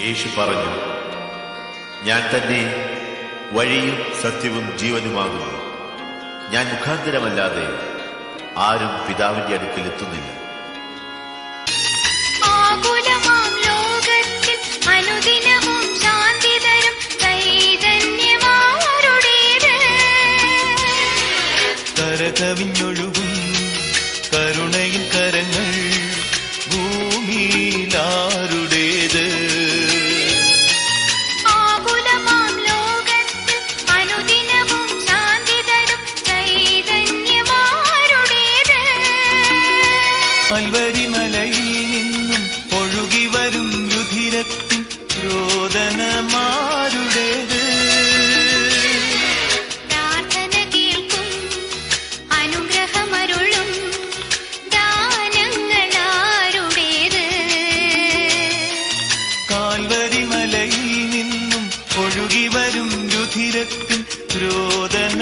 യേശു പറഞ്ഞു, ഞാൻ തന്നെ വഴിയും സത്യവും ജീവനുമാകുന്നു. ഞാൻ മുഖാന്തരമല്ലാതെ ആരും പിതാവിന്റെ അടുക്കൽ എത്തുന്നില്ല. അനുദിനവും ശാന്തി തരും ചൈതന്യമാരുടേത്. കരകവിഞ്ഞൊഴുകും കരുണയിൽ കരങ്ങൾ ഭൂമിയിലാരുടേത്. ആകുലമാം ലോകത്തിൽ അനുദിനവും ശാന്തി തരും ചൈതന്യമാരുടേത്. കാൽവരിമലയിൽ നിന്നും ഒഴുകി വരും രുധിരത്തിൻ രോദനമാരുടേത്. പ്രാർത്ഥന കേൾക്കും അനുഗ്രഹമരുളും ദാനങ്ങളാരുടേത്. കാൽവരിമലയിൽ നിന്നും ഒഴുകി വരും രുധിരത്തിൻ രോദന